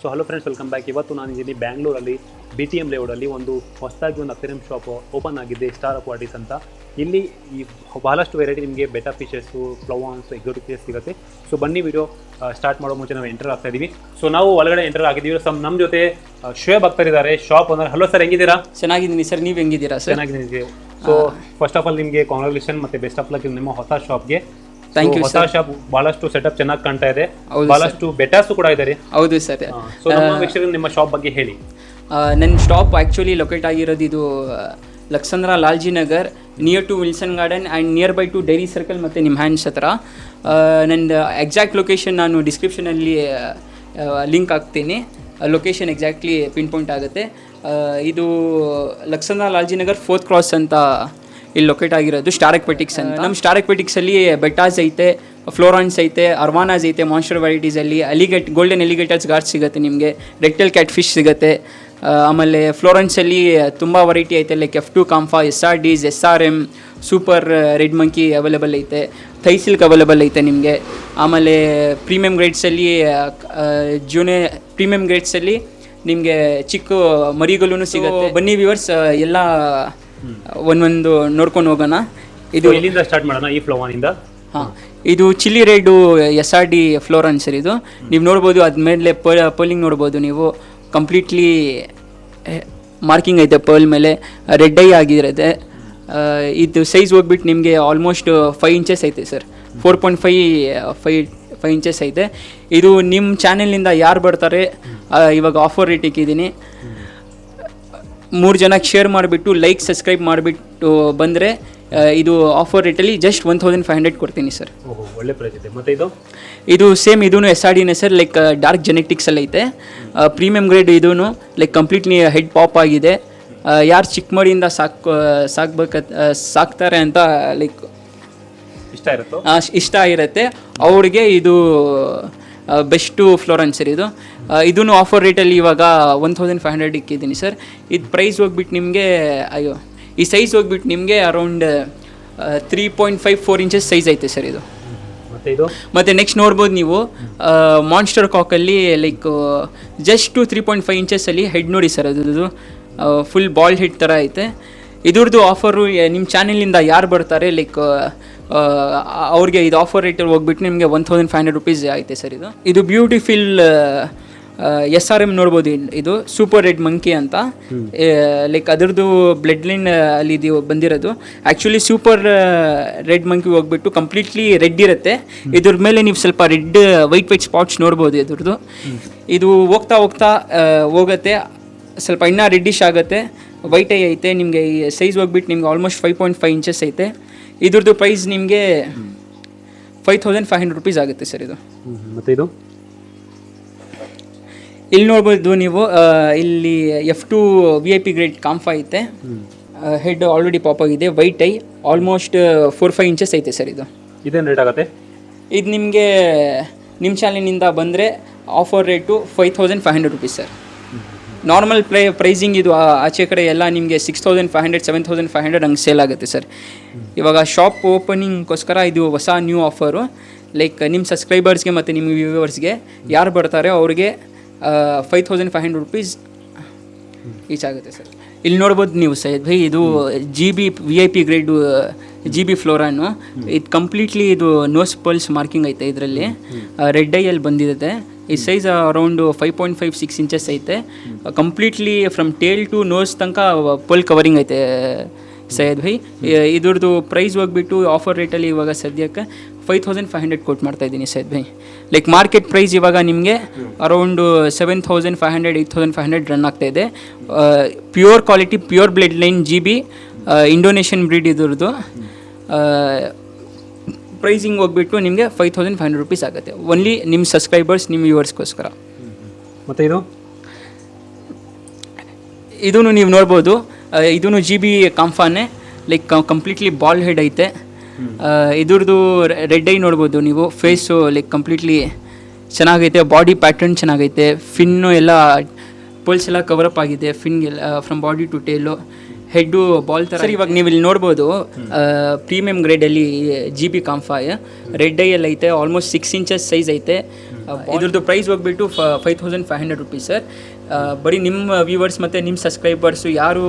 So hello friends, welcome back. ಇವತ್ತು ನಾನು ಇದ್ದೀನಿ ಬ್ಯಾಂಗ್ಳೂರಲ್ಲಿ BTM ಲೇಔಟಲ್ಲಿ ಒಂದು ಹೊಸದಾಗಿ ಒಂದು ಅಕ್ವೇರಿಯಂ ಶಾಪ್ ಓಪನ್ ಆಗಿದೆ, ಸ್ಟಾರ್ ಅಕ್ವಾಟಿಕ್ಸ್ ಅಂತ. ಇಲ್ಲಿ ಈ ಬಹಳಷ್ಟು ವೆರೈಟಿ ನಿಮಗೆ ಬೆಟಾ ಫಿಶಸ್ಸು, ಫ್ಲವಾನ್ಸು, ಎಕ್ಸೋಟಿಕ್ ಫಿಶಸ್ ಸಿಗುತ್ತೆ. ಸೊ ಬನ್ನಿ, ವಿಡಿಯೋ ಸ್ಟಾರ್ಟ್ ಮಾಡೋ ಮುಂಚೆ ನಾವು ಎಂಟರ್ ಆಗ್ತಾ ಇದ್ದೀವಿ. ಸೊ ನಾವು ಒಳಗಡೆ ಎಂಟರ್ ಆಗಿದ್ದೀವಿ. ನಮ್ಮ ಜೊತೆ ಶೋಯಬ್ ಆಗ್ತಾ ಇದ್ದಾರೆ, ಶಾಪ್ ಓನರ್. ಹಲೋ ಸರ್, ಹೆಂಗಿದ್ದೀರಾ? ಚೆನ್ನಾಗಿದ್ದೀನಿ ಸರ್, ನೀವು ಹೆಂಗಿದ್ದೀರಾ ಸರ್? ಚೆನ್ನಾಗಿದ್ದೀನಿ. ಸೊ ಫಸ್ಟ್ ಆಫ್ ಆಲ್ ನಿಮಗೆ ಕಾಂಗ್ರಾಚುಲೇಷನ್ ಮತ್ತು ಬೆಸ್ಟ್ ಆಫ್ ಲಕ್ ನಿಮ್ಮ ಹೊಸ ಶಾಪ್ಗೆ. Thank you. ಹೊಸ ಶಾಪ್ ಬಹಳಷ್ಟು ಸೆಟಪ್ ಚೆನ್ನಾಗಿ ಕಾಣ್ತಾ ಇದೆ, ಬಹಳಷ್ಟು ಬೆಟಾಸು ಕೂಡ ಇದ್ದಾರೆ. ಹೌದು ಸರ್. ಸೊ ನಮ್ಮ ವೀಕ್ಷಕರಿಗೆ ನಿಮ್ಮ ಶಾಪ್ ಬಗ್ಗೆ ಹೇಳಿ. ನನ್ನ ಶಾಪ್ ಆ್ಯಕ್ಚುಲಿ ಲೊಕೇಟ್ ಆಗಿರೋದು ಇದು Laksandra Lalji Nagar, near to Wilson Garden and near by to dairy circle ಮತ್ತು ನಿಮ್ಮ ಹ್ಯಾಂಡ್ಸ್ ಹತ್ರ. ನನ್ನ ಎಕ್ಸಾಕ್ಟ್ ಲೊಕೇಶನ್ ನಾನು ಡಿಸ್ಕ್ರಿಪ್ಷನಲ್ಲಿ ಲಿಂಕ್ ಹಾಕ್ತೀನಿ. ಲೊಕೇಶನ್ ಎಕ್ಸಾಕ್ಟ್ಲಿ ಪಿನ್ ಪಾಯಿಂಟ್ ಆಗುತ್ತೆ. ಇದು ಲಕ್ಸಂದ್ರ ಲಾಲ್ಜಿ ನಗರ್ 4th ಕ್ರಾಸ್ ಅಂತ ಇಲ್ಲಿ ಲೊಕೇಟ್ ಆಗಿರೋದು, ಸ್ಟಾರ್ ಅಕ್ವಾಟಿಕ್ಸ್ ಅಂತ. ನಮ್ಮ ಸ್ಟಾರ್ ಅಕ್ವಾಟಿಕ್ಸಲ್ಲಿ ಬೆಟಾಸ್ ಐತೆ, ಫ್ಲೋರಾನ್ಸ್ ಐತೆ, ಅರ್ವಾನಾಸ್ ಐತೆ, ಮಾನ್ಸ್ಟರ್ ವೆರೈಟೀಸಲ್ಲಿ ಗೋಲ್ಡನ್ ಎಲಿಗೇಟರ್ಸ್ ಗಾರ್ಡ್ ಸಿಗುತ್ತೆ ನಿಮಗೆ, ರೆಕ್ಟಲ್ ಕ್ಯಾಟ್ ಫಿಶ್ ಸಿಗುತ್ತೆ. ಆಮೇಲೆ ಫ್ಲೋರೆನ್ಸಲ್ಲಿ ತುಂಬ ವೆರೈಟಿ ಐತೆ, like F2 ಕಾಂಫಾ, SRDs, SRM, super red monkey available ಐತೆ, ಥೈ ಸಿಲ್ಕ್ ಅವೈಲೇಬಲ್ ಐತೆ ನಿಮಗೆ. ಆಮೇಲೆ ಪ್ರೀಮಿಯಮ್ ಗ್ರೇಡ್ಸಲ್ಲಿ ಪ್ರೀಮಿಯಮ್ ಗ್ರೇಡ್ಸಲ್ಲಿ ನಿಮಗೆ ಚಿಕ್ಕ ಮರಿಗಳೂ ಸಿಗುತ್ತೆ. ಬನ್ನಿ ವ್ಯೂವರ್ಸ್, ಎಲ್ಲ ಒಂದೊಂದು ನೋಡ್ಕೊಂಡು ಹೋಗೋಣ. ಇದು ಇಲ್ಲಿಂದ ಸ್ಟಾರ್ಟ್ ಮಾಡೋಣ, ಈ ಫ್ಲೋವಾನಿಂದ. ಹಾಂ, ಇದು ಚಿಲ್ಲಿ ರೆಡ್ಡು SRD ಫ್ಲೋರನ್ಸ್ ಸರ್. ಇದು ನೀವು ನೋಡ್ಬೋದು, ಅದ್ಮೇಲೆ ಪರ್ಲಿಂಗ್ ನೋಡ್ಬೋದು ನೀವು. ಕಂಪ್ಲೀಟ್ಲಿ ಮಾರ್ಕಿಂಗ್ ಐತೆ ಪರ್ಲ್ ಮೇಲೆ, ರೆಡ್ ಐ ಆಗಿರುತ್ತೆ. ಇದು ಸೈಜ್ ಹೋಗ್ಬಿಟ್ಟು ನಿಮಗೆ ಆಲ್ಮೋಸ್ಟ್ 5 ಇಂಚಸ್ ಐತೆ ಸರ್. 4.5 ಇಂಚಸ್ ಐತೆ. ಇದು ನಿಮ್ಮ ಚಾನೆಲ್ನಿಂದ ಯಾರು ಬರ್ತಾರೆ, ಇವಾಗ ಆಫರ್ ರೇಟ್ ಇಕ್ಕಿದ್ದೀನಿ. 3 ಜನಕ್ಕೆ ಶೇರ್ ಮಾಡಿಬಿಟ್ಟು ಲೈಕ್ ಸಬ್ಸ್ಕ್ರೈಬ್ ಮಾಡಿಬಿಟ್ಟು ಬಂದರೆ ಇದು ಆಫರ್ ರೇಟಲ್ಲಿ ಜಸ್ಟ್ 1500 ಕೊಡ್ತೀನಿ ಸರ್. ಒಳ್ಳೆ ಪ್ರೈಸ್ ಇದೆ. ಮತ್ತು ಇದು ಸೇಮ್ ಇದೂ SRDನೇ ಸರ್, ಲೈಕ್ ಡಾರ್ಕ್ ಜೆನೆಟಿಕ್ಸಲ್ಲಿ ಐತೆ. ಪ್ರೀಮಿಯಮ್ ಗ್ರೇಡ್ ಇದೂ ಲೈಕ್ ಕಂಪ್ಲೀಟ್ಲಿ ಹೆಡ್ ಪಾಪ್ ಆಗಿದೆ. ಯಾರು ಚಿಕ್ಕ ಮರಿಯಿಂದ ಸಾಕ್ತಾರೆ ಅಂತ ಲೈಕ್ ಇಷ್ಟ ಇರುತ್ತೆ ಅವ್ರಿಗೆ ಇದು ಬೆಸ್ಟು ಫ್ಲೋರನ್ಸ್ ಸರ್. ಇದೂ ಆಫರ್ ರೇಟಲ್ಲಿ ಇವಾಗ 1500 ಇಕ್ಕಿದ್ದೀನಿ ಸರ್. ಇದು ಪ್ರೈಸ್ ಹೋಗ್ಬಿಟ್ಟು ನಿಮಗೆ ಈ ಸೈಜ್ ಹೋಗ್ಬಿಟ್ಟು ನಿಮಗೆ ಅರೌಂಡ್ 3.54 ಇಂಚಸ್ ಸೈಜ್ ಐತೆ ಸರ್ ಇದು. ಮತ್ತು ನೆಕ್ಸ್ಟ್ ನೋಡ್ಬೋದು ನೀವು, ಮಾನ್ಸ್ಟರ್ ಕಾಕಲ್ಲಿ ಲೈಕ್ ಜಸ್ಟು 3.5 ಇಂಚಸ್ಸಲ್ಲಿ ಹೆಡ್ ನೋಡಿ ಸರ್. ಅದು ಫುಲ್ ಬಾಲ್ ಹೆಡ್ ಥರ ಐತೆ. ಇದ್ರದ್ದು ಆಫರು ನಿಮ್ಮ ಚಾನೆಲಿಂದ ಯಾರು ಬರ್ತಾರೆ ಲೈಕ್ ಅವ್ರಿಗೆ ಇದು ಆಫರ್ ರೇಟಲ್ಲಿ ಹೋಗ್ಬಿಟ್ಟು ನಿಮಗೆ 1500 ರುಪೀಸ್ ಐತೆ ಸರ್. ಇದು ಬ್ಯೂಟಿಫುಲ್ SRM ನೋಡ್ಬೋದು. ಇದು ಸೂಪರ್ ರೆಡ್ ಮಂಕಿ ಅಂತ, ಲೈಕ್ ಅದರದ್ದು ಬ್ಲಡ್ ಲೈನ್ ಅಲ್ಲಿ ಇದು ಬಂದಿರೋದು. ಆ್ಯಕ್ಚುಲಿ ಸೂಪರ್ ರೆಡ್ ಮಂಕಿ ಹೋಗ್ಬಿಟ್ಟು ಕಂಪ್ಲೀಟ್ಲಿ ರೆಡ್ ಇರುತ್ತೆ. ಇದ್ರ ಮೇಲೆ ನೀವು ಸ್ವಲ್ಪ ರೆಡ್ ವೈಟ್ ಸ್ಪಾಟ್ಸ್ ನೋಡ್ಬೋದು ಇದ್ರದ್ದು. ಇದು ಹೋಗ್ತಾ ಹೋಗುತ್ತೆ, ಸ್ವಲ್ಪ ಇನ್ನೂ ರೆಡ್ಡಿಶ್ ಆಗುತ್ತೆ. ವೈಟ್ ಐ ಐತೆ ನಿಮಗೆ. ಈ ಸೈಜ್ ಹೋಗ್ಬಿಟ್ಟು ನಿಮ್ಗೆ ಆಲ್ಮೋಸ್ಟ್ 5.5 ಇಂಚಸ್ ಐತೆ. ಇದ್ರದ್ದು ಪ್ರೈಸ್ ನಿಮಗೆ 5500 ರುಪೀಸ್ ಆಗುತ್ತೆ ಸರ್ ಇದು. ಮತ್ತು ಇದು ಇಲ್ಲಿ ನೋಡ್ಬೋದು ನೀವು, ಇಲ್ಲಿ F2 VIP ಗ್ರೇಡ್ ಕಾಂಫಾ ಐತೆ. ಹೆಡ್ ಆಲ್ರೆಡಿ ಪಾಪ್ ಆಗಿದೆ, ವೈಟ್ ಐ, ಆಲ್ಮೋಸ್ಟ್ 4-5 ಇಂಚಸ್ ಐತೆ ಸರ್. ಇದೇನು ರೇಟ್ ಆಗುತ್ತೆ? ಇದು ನಿಮಗೆ ನಿಮ್ಮ ಚಾನಲಿನಿಂದ ಬಂದರೆ offer rate 5500 rupees sir. Normal pricing ಇದು ಆಚೆ ಕಡೆ ಎಲ್ಲ ನಿಮಗೆ 6500 7500 ಹಂಗೆ ಸೇಲ್ ಆಗುತ್ತೆ ಸರ್. ಇವಾಗ ಶಾಪ್ ಓಪನಿಂಗ್ಗೋಸ್ಕರ ಇದು ಹೊಸ ನ್ಯೂ ಆಫರು. ಲೈಕ್ ನಿಮ್ಮ ಸಬ್ಸ್ಕ್ರೈಬರ್ಸ್ಗೆ ಮತ್ತು ನಿಮ್ಮ ವ್ಯೂವರ್ಸ್ಗೆ ಯಾರು ಬರ್ತಾರೆ ಅವ್ರಿಗೆ 5500 ರುಪೀಸ್ ಈಚ್ ಆಗುತ್ತೆ ಸರ್. ಇಲ್ಲಿ ನೋಡ್ಬೋದು ನೀವು ಸೈಯದ್ ಭೈ, ಇದು GB VIP ಗ್ರೇಡು GB ಫ್ಲೋರಾನು. ಇದು ಕಂಪ್ಲೀಟ್ಲಿ ಇದು ನೋಸ್ ಪಲ್ಸ್ ಮಾರ್ಕಿಂಗ್ ಐತೆ. ಇದರಲ್ಲಿ ರೆಡ್ ಐಯಲ್ಲಿ ಬಂದಿರುತ್ತೆ. ಈ ಸೈಜ್ ಅರೌಂಡು 5.56 ಇಂಚಸ್ ಐತೆ. Completely from tail to nose ತನಕ ಪಲ್ ಕವರಿಂಗ್ ಐತೆ ಸೈಯದ್ ಭೈ. ಇದ್ರದ್ದು ಪ್ರೈಸ್ ಹೋಗ್ಬಿಟ್ಟು ಆಫರ್ ರೇಟಲ್ಲಿ ಇವಾಗ ಸದ್ಯಕ್ಕೆ 5500 ಕೊಟ್ಟು ಮಾಡ್ತಾಯಿದ್ದೀನಿ ಸೈಯದ್ ಭೈ. ಲೈಕ್ ಮಾರ್ಕೆಟ್ ಪ್ರೈಸ್ ಇವಾಗ ನಿಮಗೆ ಅರೌಂಡು 7500 8500 ರನ್ ಆಗ್ತಾಯಿದೆ. Pure quality, pure blood line GB Indonesian breed ಇದ್ರದ್ದು. ಪ್ರೈಸಿಂಗ್ ಹೋಗ್ಬಿಟ್ಟು ನಿಮಗೆ 5500 ರುಪೀಸ್ ಆಗುತ್ತೆ, ಓನ್ಲಿ ನಿಮ್ಮ ಸಬ್ಸ್ಕ್ರೈಬರ್ಸ್, ನಿಮ್ಮ ವ್ಯೂವರ್ಸ್ಗೋಸ್ಕರ. ಮತ್ತು ಇದೂ ನೀವು ನೋಡ್ಬೋದು, ಇದೂ GB ಕಾಂಫಾನೇ, ಲೈಕ್ ಕಂಪ್ಲೀಟ್ಲಿ ಬಾಲ್ ಹೆಡ್ ಐತೆ. ಇದ್ರದ್ದು ರೆಡ್ ಐ ನೋಡ್ಬೋದು ನೀವು. ಫೇಸು ಲೈಕ್ ಕಂಪ್ಲೀಟ್ಲಿ ಚೆನ್ನಾಗೈತೆ, ಬಾಡಿ ಪ್ಯಾಟರ್ನ್ ಚೆನ್ನಾಗೈತೆ, ಫಿನ್ನು ಎಲ್ಲ ಪಲ್ಸ್ ಎಲ್ಲ ಕವರಪ್ ಆಗಿದೆ, ಫಿನ್ಗೆಲ್ಲ from body to tail. Head ball ಥರ ಸರ್. ಇವಾಗ ನೀವು ಇಲ್ಲಿ ನೋಡ್ಬೋದು, ಪ್ರೀಮಿಯಮ್ ಗ್ರೇಡಲ್ಲಿ GB ಕಾಂಫಾಯ್ ರೆಡ್ ಐಯಲ್ಲಿ ಐತೆ. ಆಲ್ಮೋಸ್ಟ್ 6 ಇಂಚಸ್ ಸೈಜ್ ಐತೆ. ಇದ್ರದ್ದು ಪ್ರೈಸ್ ಹೋಗ್ಬಿಟ್ಟು 5500 ರುಪೀಸ್ ಸರ್. ಬರೀ ನಿಮ್ಮ ವ್ಯೂವರ್ಸ್ ಮತ್ತು ನಿಮ್ಮ ಸಬ್ಸ್ಕ್ರೈಬರ್ಸು ಯಾರು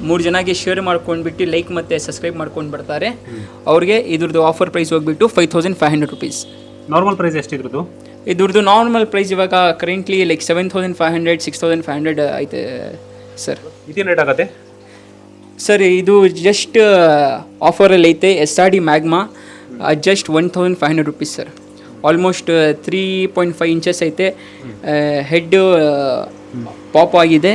3 ಜನಕ್ಕೆ ಶೇರ್ ಮಾಡ್ಕೊಂಡ್ಬಿಟ್ಟು ಲೈಕ್ ಮತ್ತು ಸಬ್ಸ್ಕ್ರೈಬ್ ಮಾಡ್ಕೊಂಡು ಬರ್ತಾರೆ ಅವ್ರಿಗೆ ಇದ್ರದ್ದು ಆಫರ್ ಪ್ರೈಸ್ ಹೋಗ್ಬಿಟ್ಟು 5500 ರುಪೀಸ್. ನಾರ್ಮಲ್ ಪ್ರೈಸ್ ಎಷ್ಟು ಇದ್ರದ್ದು? ಇದ್ರದ್ದು ನಾರ್ಮಲ್ ಪ್ರೈಸ್ ಇವಾಗ ಕರೆಂಟ್ಲಿ ಲೈಕ್ 7500 6500 ಐತೆ ಸರ್. ಇದೇನು ರೇಟ್ ಆಗುತ್ತೆ ಸರ್? ಇದು ಜಸ್ಟ್ ಆಫರಲ್ಲಿ ಐತೆ SRD magma just 1500 rupees sir. Almost 3.5 inches ಐತೆ. ಹೆಡ್ ಪಾಪ್ ಆಗಿದೆ.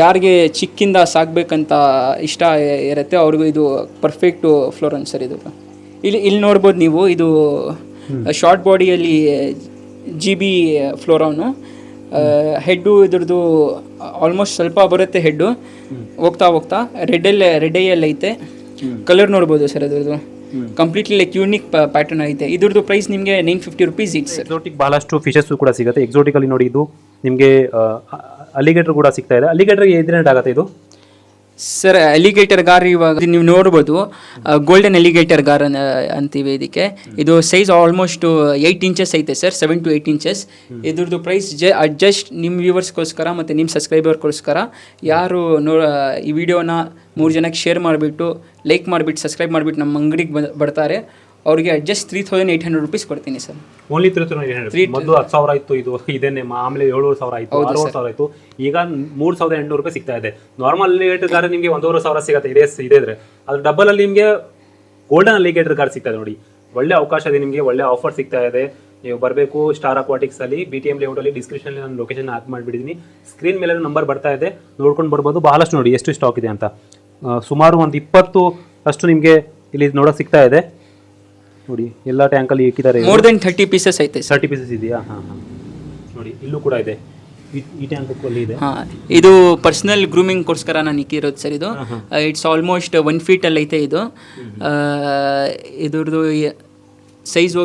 ಯಾರಿಗೆ ಚಿಕ್ಕಿಂದ ಸಾಕಬೇಕಂತ ಇಷ್ಟ ಇರುತ್ತೆ ಅವ್ರಿಗೂ ಇದು ಪರ್ಫೆಕ್ಟು ಫ್ಲೋರನ್ ಸರ್. ಇದು ಇಲ್ಲಿ ನೋಡ್ಬೋದು ನೀವು, ಇದು ಶಾರ್ಟ್ ಬಾಡಿಯಲ್ಲಿ GB ಫ್ಲೋರಾನು. ಹೆಡ್ಡು ಇದ್ರದ್ದು ಆಲ್ಮೋಸ್ಟ್ ಸ್ವಲ್ಪ ಬರುತ್ತೆ ಹೆಡ್ಡು. ಹೋಗ್ತಾ ಹೋಗ್ತಾ ರೆಡ್ ಐಯಲ್ಲಿ ಐತೆ. ಕಲರ್ ನೋಡ್ಬೋದು ಸರ್ ಅದ್ರದ್ದು. ಕಂಪ್ಲೀಟ್ಲಿ ಲೈಕ್ ಯೂನಿಕ್ ಪ್ಯಾಟರ್ನ್ ಐತೆ. ಇದ್ರದ್ದು ಪ್ರೈಸ್ ನಿಮಗೆ 950 ರುಪೀಸ್ ಇತ್ತು ಸರ್. ಎಕ್ಸೋಟಿಕ್ ಬಹಳಷ್ಟು ಫಿಶಸ್ಸು ಕೂಡ ಸಿಗುತ್ತೆ. ಎಕ್ಸೋಟಿಕಲ್ಲಿ ನೋಡಿ ಇದು ನಿಮಗೆ ಅಲಿಗೇಟರ್ ಕೂಡ ಸಿಗ್ತಾ ಇದೆ. ಅಲಿಗೇಟರ್ಗೆ ಏನು ರೇಟ್ ಆಗುತ್ತೆ ಇದು ಸರ್? ಅಲಿಗೇಟರ್ ಗಾರ್ ಇವಾಗ ನೀವು ನೋಡ್ಬೋದು, ಗೋಲ್ಡನ್ ಅಲಿಗೇಟರ್ ಗಾರ್ ಅಂತೀವಿ ಇದಕ್ಕೆ. ಇದು ಸೈಜ್ ಆಲ್ಮೋಸ್ಟ್ 8 ಇಂಚಸ್ ಐತೆ ಸರ್, 7 to 8 ಇಂಚಸ್. ಇದ್ರದ್ದು ಪ್ರೈಸ್ ಜಸ್ಟ್ ನಿಮ್ಮ ವ್ಯೂವರ್ಸ್ಗೋಸ್ಕರ ಮತ್ತು ನಿಮ್ಮ ಸಬ್ಸ್ಕ್ರೈಬರ್ಗೋಸ್ಕರ ಯಾರು ಈ ವಿಡಿಯೋನ 3 ಜನಕ್ಕೆ ಶೇರ್ ಮಾಡಿಬಿಟ್ಟು ಲೈಕ್ ಮಾಡಿಬಿಟ್ಟು ಸಬ್ಸ್ಕ್ರೈಬ್ ಮಾಡಿಬಿಟ್ಟು ನಮ್ಮ ಅಂಗಡಿಗೆ ಬರ್ತಾರೆ ಅವ್ರಿಗೆ ಜಸ್ಟ್ 3800 ರುಪೀಸ್ ಕೊಡ್ತೀನಿ ಸರ್. ಓನ್ಲಿ 3800. ಮೊದಲು 10,000 ಇತ್ತು, ಇದು ಇದೇನೆ ಆಮೇಲೆ 7,000 ಆಯಿತು, 6,000 ಆಯಿತು, ಈಗ 3800 ರೂಪಾಯಿ ಸಿಗ್ತಾ ಇದೆ. ನಾರ್ಮಲ್ ಅಲಿಗೇಟರ್ ಗಾರ್ ನಿಮಗೆ 1,500 ಸಿಗುತ್ತೆ ಇದೆ ಇದ್ರೆ. ಅದ್ರ ಡಬಲ್ ಅಲ್ಲಿ ನಿಮಗೆ ಗೋಲ್ಡನ್ ಅಲಿಗೇಟರ್ ಗಾರ್ ಸಿಗ್ತಾ ಇದೆ. ನೋಡಿ ಒಳ್ಳೆ ಅವಕಾಶ ಇದೆ ನಿಮಗೆ, ಒಳ್ಳೆ ಆಫರ್ ಸಿಗ್ತಾ ಇದೆ. ನೀವು ಬರಬೇಕು ಸ್ಟಾರ್ ಅಕ್ವಾಟಿಕ್ಸ್ ಅಲ್ಲಿ, BTM ಲೇಔಟ್ ಅಲ್ಲಿ. ಡಿಸ್ಕ್ರಿಪ್ಷನ್ ನಾನು ಲೊಕೇಶನ್ ಹಾಕಿ ಮಾಡಿಬಿಟ್ಟಿದ್ದೀನಿ. ಸ್ಕ್ರೀನ್ ಮೇಲೆ ನಂಬರ್ ಬರ್ತಾ ಇದೆ, ನೋಡ್ಕೊಂಡು ಬರ್ಬೋದು. ಬಹಳಷ್ಟು ನೋಡಿ ಎಷ್ಟು ಸ್ಟಾಕ್ ಇದೆ ಅಂತ. ಸುಮಾರು ಒಂದು 20 ಅಷ್ಟು ನಿಮಗೆ ಇಲ್ಲಿ ನೋಡೋಕೆ ಸಿಗ್ತಾ ಇದೆ. ನೋಡಿ ಎಲ್ಲ ಟ್ಯಾಂಕಲ್ಲಿ ಇಕ್ಕಿದ್ದಾರೆ. ಮೋರ್ ದೆನ್ 30 ಪೀಸಸ್ ಐತೆ. 30 ಪೀಸಸ್ ಇದೆಯಾ? ಹಾಂ ನೋಡಿ ಇಲ್ಲೂ ಕೂಡ ಇದೆ, ಈ ಟ್ಯಾಂಕಲ್ಲಿ ಇದೆ. ಇದು ಪರ್ಸನಲ್ ಗ್ರೂಮಿಂಗ್ಗೋಸ್ಕರ ನಾನು ಇಕ್ಕಿರೋದು ಸರ್. ಇದು ಇಟ್ಸ್ ಆಲ್ಮೋಸ್ಟ್ 1 ಫೀಟಲ್ಲಿ ಐತೆ. ಇದು ಇದ್ರದ್ದು ಸೈಜ್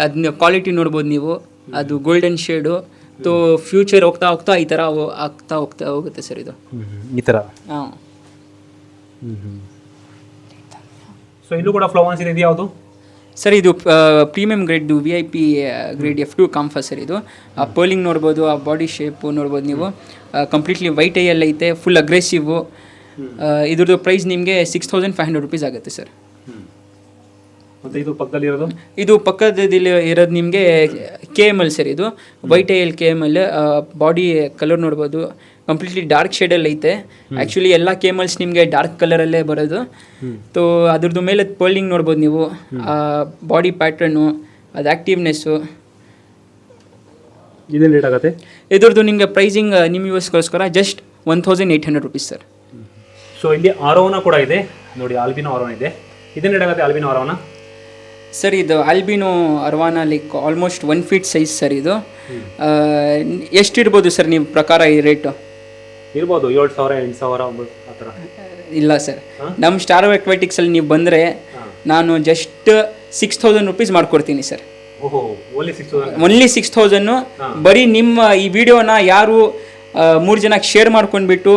ಅದನ್ನ ಕ್ವಾಲಿಟಿ ನೋಡ್ಬೋದು ನೀವು. ಅದು ಗೋಲ್ಡನ್ ಶೇಡು. ತೋ ಫ್ಯೂಚರ್ ಹೋಗ್ತಾ ಹೋಗ್ತಾ ಈ ಥರ ಹೋಗ್ತಾ ಹೋಗುತ್ತೆ ಸರ್. ಇದು ಈ ಥರ. ಹಾಂ. ಸೊ ಇಲ್ಲೂ ಕೂಡ ಫ್ಲವರ್ಸ್ ಇದೆ. ಯಾವುದು ಸರ್? ಇದು premium grade VIP grade F2 ಕಾಂಫಾ ಸರ್. ಇದು ಪರ್ಲಿಂಗ್ ನೋಡ್ಬೋದು, ಆ ಬಾಡಿ ಶೇಪು ನೋಡ್ಬೋದು ನೀವು. ಕಂಪ್ಲೀಟ್ಲಿ ವೈಟ್ ಐಯಲ್ಲಿ ಐತೆ, ಫುಲ್ ಅಗ್ರೆಸಿವು. ಇದ್ರದ್ದು ಪ್ರೈಸ್ ನಿಮಗೆ 6500 ರುಪೀಸ್ ಆಗುತ್ತೆ ಸರ್. ಮತ್ತು ಇದು ಪಕ್ಕದಲ್ಲಿ ಇರೋದು? ಇದು ಪಕ್ಕದಲ್ಲಿ ಇರೋದು ನಿಮಗೆ KML ಸರ್. ಇದು ವೈಟ್ ಐಯಲ್ಲಿ KML. ಬಾಡಿ ಕಲರ್ ನೋಡ್ಬೋದು, ಕಂಪ್ಲೀಟ್ಲಿ ಡಾರ್ಕ್ ಶೇಡಲ್ಲಿ ಐತೆ. ಆ್ಯಕ್ಚುಲಿ ಎಲ್ಲ KMLs ನಿಮಗೆ ಡಾರ್ಕ್ ಕಲರಲ್ಲೇ ಬರೋದು. ತೋ ಅದ್ರದ್ದು ಮೇಲೆ ಪರ್ಲಿಂಗ್ ನೋಡ್ಬೋದು ನೀವು, ಬಾಡಿ ಪ್ಯಾಟ್ರನ್ನು, ಅದು ಆ್ಯಕ್ಟಿವ್ನೆಸ್ಸು. ಇದೇನು ರೇಟ್ ಆಗುತ್ತೆ? ಇದ್ರದ್ದು ನಿಮಗೆ ಪ್ರೈಸಿಂಗ್ ನಿಮ್ಮ ಯೂಸ್ಗೋಸ್ಕರ ಜಸ್ಟ್ 1800 ರುಪೀಸ್ ಸರ್. ಸೊ ಇಲ್ಲಿ ಆರೋನ ಕೂಡ ಇದೆ ನೋಡಿ, ಆಲ್ಬಿನೋ ಆರೋನ ಇದೆ. ಇದೇನು ರೇಟ್ ಆಗುತ್ತೆ ಆಲ್ಬಿನೋ ಆರೋನ ಸರ್? ಇದು albino arowana like almost 1 feet size sir. ಇದು ಎಷ್ಟಿರ್ಬೋದು ಸರ್ ನಿಮ್ಮ ಪ್ರಕಾರ ಈ ರೇಟು? ಇರ್ಬೋದು 7,000 8,000 ಆ ಥರ. ಇಲ್ಲ ಸರ್, ನಮ್ಮ ಸ್ಟಾರ್ ಅಕ್ವಾಟಿಕ್ಸಲ್ಲಿ ನೀವು ಬಂದರೆ ನಾನು ಜಸ್ಟ್ 6000 ರುಪೀಸ್ ಮಾಡ್ಕೊಡ್ತೀನಿ ಸರ್. ಓಹೋ, ಓನ್ಲಿ 6000. ಬರೀ ನಿಮ್ಮ ಈ ವಿಡಿಯೋನ ಯಾರು 3 ಜನಕ್ಕೆ ಶೇರ್ ಮಾಡ್ಕೊಂಡ್ಬಿಟ್ಟು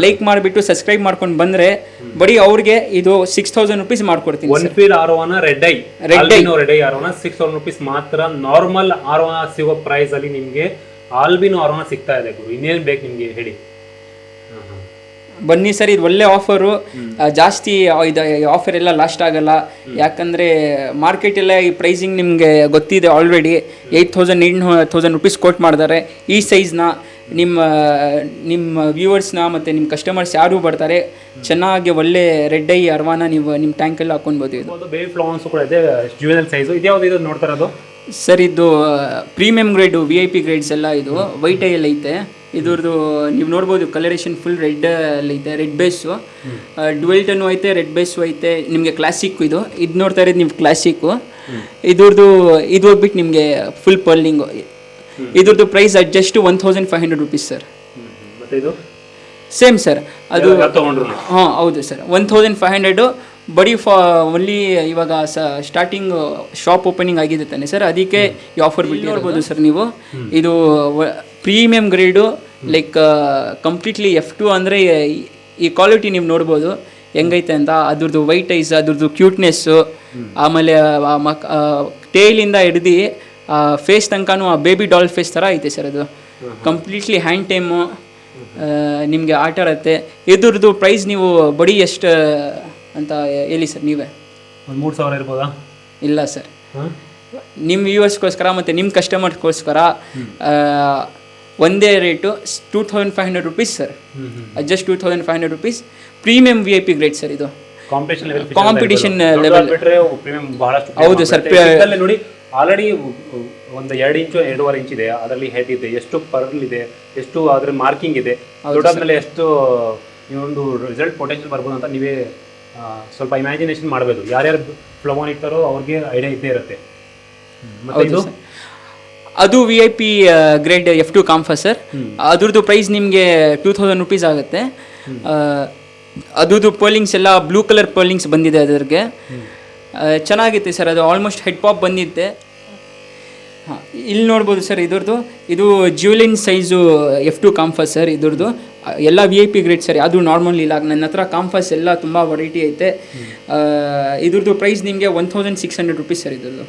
ಲೈಕ್ ಮಾಡಿಬಿಟ್ಟು ಸಬ್ಸ್ಕ್ರೈಬ್ ಮಾಡ್ಕೊಂಡು ಬಂದರೆ ಬರೀ ಅವ್ರಿಗೆ ಇದು 6000 ರುಪೀಸ್ ಮಾಡ್ಕೊಡ್ತೀನಿ. 1 ಫೀಲ್ ಆರೋನ ರೆಡ್ ಐ ಆರೋನ 6000 ರುಪೀಸ್ ಮಾತ್ರ. ನಾರ್ಮಲ್ ಆರೋನ ಸಿಗೋ ಪ್ರೈಸ್ ಅಲ್ಲಿ ನಿಮಗೆ ಆಲ್ಬಿನೋ ಆರೋನ ಸಿಗ್ತಾ ಇದೆ. ಇನ್ನೇನು ಬೇಕು ನಿಮಗೆ ಹೇಳಿ? ಬನ್ನಿ ಸರ್, ಇದು ಒಳ್ಳೆ ಆಫರು. ಜಾಸ್ತಿ ಇದು ಆಫರ್ ಎಲ್ಲ ಲಾಸ್ಟ್ ಆಗಲ್ಲ. ಯಾಕಂದರೆ ಮಾರ್ಕೆಟೆಲ್ಲ ಈ ಪ್ರೈಸಿಂಗ್ ನಿಮಗೆ ಗೊತ್ತಿದೆ ಆಲ್ರೆಡಿ. 8,000 9,000 ರುಪೀಸ್ ಕೋಟ್ ಮಾಡಿದ್ದಾರೆ. ಈ ಸೈಜ್ನ ನಿಮ್ಮ ವ್ಯೂವರ್ಸ್ನ ಮತ್ತು ನಿಮ್ಮ ಕಸ್ಟಮರ್ಸ್ ಯಾರು ಬರ್ತಾರೆ ಚೆನ್ನಾಗಿ ಒಳ್ಳೆ ರೆಡ್ ಐ ಅರ್ವಾನ ನೀವು ನಿಮ್ಮ ಟ್ಯಾಂಕಲ್ಲಿ ಹಾಕೊಳ್ಬೋದು. ಇದು ಬೇಬಿ ಫ್ಲವರ್ಸ್ ಕೂಡ ಇದೆ, ಜುವೆನಲ್ ಸೈಜು. ಇದು ಯಾವುದು ಇದು ನೋಡ್ತಾ ಇರೋದು ಸರ್? ಇದು ಪ್ರೀಮಿಯಂ ಗ್ರೇಡು VIP ಗ್ರೇಡ್ಸ್ ಎಲ್ಲ. ಇದು ವೈಟ್ ಐಯಲ್ಲಿ ಐತೆ. ಇದ್ರದ್ದು ನೀವು ನೋಡ್ಬೋದು ಕಲರೇಷನ್ ಫುಲ್ ರೆಡ್ ಅಲ್ಲಿ ಐತೆ. ರೆಡ್ ಬೇಸು ಡ್ವೆಲ್ಟನ್ನು ಐತೆ, ರೆಡ್ ಬೇಸು ಐತೆ. ನಿಮಗೆ ಕ್ಲಾಸಿಕ್ಕು ಇದು ನೋಡ್ತಾ ಇರೋದು ನೀವು ಕ್ಲಾಸಿಕ್ಕು. ಇದು ಹೋಗ್ಬಿಟ್ಟು ನಿಮಗೆ ಫುಲ್ ಪರ್ಲಿಂಗು. ಇದ್ರದ್ದು price just 1500 rupees sir. Same sir. ಅದು ಹಾಂ ಹೌದು ಸರ್, 1500. ಬರೀ ಓನ್ಲಿ ಇವಾಗ ಸ್ಟಾರ್ಟಿಂಗ್ ಶಾಪ್ ಓಪನಿಂಗ್ ಆಗಿದೆ ತಾನೆ ಸರ್, ಅದಕ್ಕೆ ಈ ಆಫರ್ ಬಿಟ್ಟು ನೋಡ್ಬೋದು ಸರ್ ನೀವು. ಇದು premium grade like completely F2 ಅಂದರೆ ಈ ಕ್ವಾಲಿಟಿ ನೀವು ನೋಡ್ಬೋದು ಹೆಂಗೈತೆ ಅಂತ. ಅದ್ರದ್ದು ವೈಟ್ ಐಸ್, ಅದ್ರದ್ದು ಕ್ಯೂಟ್ನೆಸ್ಸು, ಆಮೇಲೆ ಟೇಲಿಂದ ಹಿಡ್ದು ಫೇಸ್ ತನಕನೂ ಆ ಬೇಬಿ ಡಾಲ್ ಫೇಸ್ ಥರ ಐತೆ ಸರ್ ಅದು. ಕಂಪ್ಲೀಟ್ಲಿ ಹ್ಯಾಂಡ್ ಟೈಮು ನಿಮಗೆ ಆಟ ಆಡತ್ತೆ. ಇದ್ರದ್ದು ಪ್ರೈಸ್ ನೀವು ಬಡಿ ಎಷ್ಟು ಅಂತ ಹೇಳಿ ಸರ್ ನೀವೇ. ಒಂದು 3,000 ಇರ್ಬೋದಾ? ಇಲ್ಲ ಸರ್, ನಿಮ್ಮ ವ್ಯೂವರ್ಸ್ಗೋಸ್ಕರ ಮತ್ತು ನಿಮ್ಮ ಕಸ್ಟಮರ್ಸ್ಗೋಸ್ಕರ ಒಂದೇ rate 2,500 rupees sir. Just 2,500 rupees. Premium VIP grade sir ಇದು. ಕಾಂಪಿಟೇಷನ್ ಲೆವೆಲ್ ಪ್ರೀಮಿಯಂ ಬಹಳಷ್ಟು. ಹೌದು ಸರ್. ನೋಡಿ ಆಲ್ರೆಡಿ ಒಂದು 2 ಇಂಚು 2.5 ಇಂಚ್ ಇದೆ, ಅದರಲ್ಲಿ ಹೆಡ್ ಇದೆ, ಎಷ್ಟು ಪರ್ಲ್ ಇದೆ, ಎಷ್ಟು ಅದ್ರ ಮಾರ್ಕಿಂಗ್ ಇದೆ, ದೊಡ್ಡಾದ್ಮೇಲೆ ಎಷ್ಟು ನೀವೊಂದು ರಿಸಲ್ಟ್ ಪೊಟೆನ್ಷಿಯಲ್ ಬರ್ಬೋದು ಅಂತ ನೀವೇ ಸ್ವಲ್ಪ ಇಮ್ಯಾಜಿನೇಷನ್ ಮಾಡಬೇಕು. ಯಾರ್ಯಾರು ಫ್ಲವರ್ ಇರ್ತಾರೋ ಅವ್ರಿಗೆ ಐಡಿಯಾ ಇದ್ದೇ ಇರುತ್ತೆ. ಅದು VIP ಗ್ರೇಡ್ F2 ಕಾಂಫಾ ಸರ್. ಅದ್ರದ್ದು ಪ್ರೈಸ್ ನಿಮಗೆ 2,000 ರುಪೀಸ್ ಆಗುತ್ತೆ. ಅದ್ರದ್ದು ಪರ್ಲಿಂಗ್ಸ್ ಎಲ್ಲ ಬ್ಲೂ ಕಲರ್ ಪರ್ಲಿಂಗ್ಸ್ ಬಂದಿದೆ ಅದ್ರಿಗೆ. ಚೆನ್ನಾಗಿತ್ತು ಸರ್. ಅದು ಆಲ್ಮೋಸ್ಟ್ ಹೆಡ್ ಪಾಪ್ ಬಂದಿತ್ತೆ. ಹಾಂ, ಇಲ್ಲಿ ನೋಡ್ಬೋದು ಸರ್ ಇದ್ರದ್ದು. ಇದು ಜ್ಯುವೆಲಿನ್ ಸೈಜು F2 ಕಾಂಫಾಸ್ ಸರ್. ಇದ್ರದ್ದು ಎಲ್ಲ VIP ಗ್ರೇಡ್ ಸರ್. ಅದು ನಾರ್ಮಲ್ ಇಲ್ಲ. ನನ್ನ ಹತ್ರ ಕಾಂಫಾಸ್ ಎಲ್ಲ ತುಂಬ ವೆರೈಟಿ ಐತೆ. ಇದ್ರದ್ದು ಪ್ರೈಸ್ ನಿಮಗೆ 1,600 ರುಪೀಸ್ ಸರ್ ಇದ್ರದ್ದು.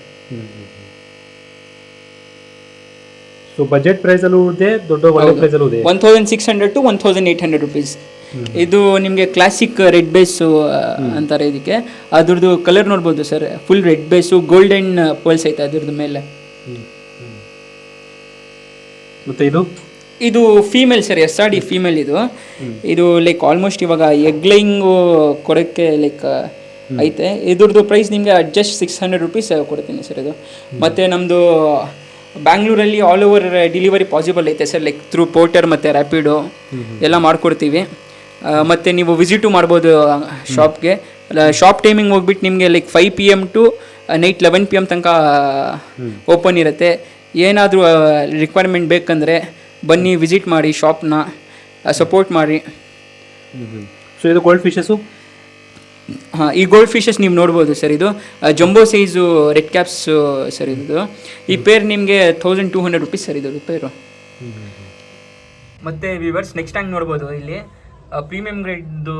ಸೊ ಬಜೆಟ್ ಪ್ರೈಸಲ್ಲೂ ಇದೆ, ದೊಡ್ಡ ಪ್ರೈಸಲ್ಲೂ ಇದೆ. 1,600 to 1,800 ರುಪೀಸ್. ಇದು ನಿಮಗೆ ಕ್ಲಾಸಿಕ್ ರೆಡ್ ಬೇಸು ಅಂತಾರೆ ಇದಕ್ಕೆ. ಅದ್ರದ್ದು ಕಲರ್ ನೋಡ್ಬೋದು ಸರ್. ಫುಲ್ ರೆಡ್ ಬೇಸು, ಗೋಲ್ಡನ್ ಪೋಲ್ಸ್ ಐತೆ ಅದ್ರದ್ದು ಮೇಲೆ. ಮತ್ತೆ ಇದು ಫೀಮೇಲ್ ಸರ್, SRD ಫೀಮೇಲ್ ಇದು. ಇದು ಲೈಕ್ ಆಲ್ಮೋಸ್ಟ್ ಇವಾಗ ಎಗ್ಲೈಂಗು ಕೊಡೋಕ್ಕೆ ಲೈಕ್ ಐತೆ. ಇದ್ರದ್ದು ಪ್ರೈಸ್ ನಿಮಗೆ ಜಸ್ಟ್ 600 ರುಪೀಸ್ ಕೊಡ್ತೀನಿ ಸರ್ ಇದು. ಮತ್ತು ನಮ್ಮದು ಬ್ಯಾಂಗ್ಳೂರಲ್ಲಿ ಆಲ್ ಓವರ್ ಡೆಲಿವರಿ ಪಾಸಿಬಲ್ ಐತೆ ಸರ್. ಲೈಕ್ ಥ್ರೂ ಪೋರ್ಟರ್ ಮತ್ತು ರ್ಯಾಪಿಡೋ ಎಲ್ಲ ಮಾಡಿಕೊಡ್ತೀವಿ. ಮತ್ತು ನೀವು ವಿಸಿಟು ಮಾಡ್ಬೋದು ಶಾಪ್ಗೆ. ಶಾಪ್ ಟೈಮಿಂಗ್ ಹೋಗ್ಬಿಟ್ಟು ನಿಮಗೆ like 5 PM to night 11 PM ತನಕ ಓಪನ್ ಇರುತ್ತೆ. ಏನಾದರೂ ರಿಕ್ವೈರ್ಮೆಂಟ್ ಬೇಕಂದರೆ ಬನ್ನಿ, ವಿಸಿಟ್ ಮಾಡಿ, ಶಾಪ್ನ ಸಪೋರ್ಟ್ ಮಾಡಿ. ಸೊ ಇದು ಗೋಲ್ಡ್ ಫಿಶಸ್ಸು. ಹಾಂ, ಈ ಗೋಲ್ಡ್ ಫಿಶಸ್ ನೀವು ನೋಡ್ಬೋದು ಸರ್. ಇದು jumbo size red caps sir ಇದು. ಈ ಪೇರ್ ನಿಮಗೆ 1,200 ರುಪೀಸ್ ಸರ್ ಇದು ಪೇರು. ಮತ್ತು ವಿವರ್ಸ್ ನೆಕ್ಸ್ಟ್ ಹ್ಯಾಂಗ್ ನೋಡ್ಬೋದು. ಇಲ್ಲಿ ಪ್ರೀಮಿಯಂ ಗ್ರೇಡ್ದು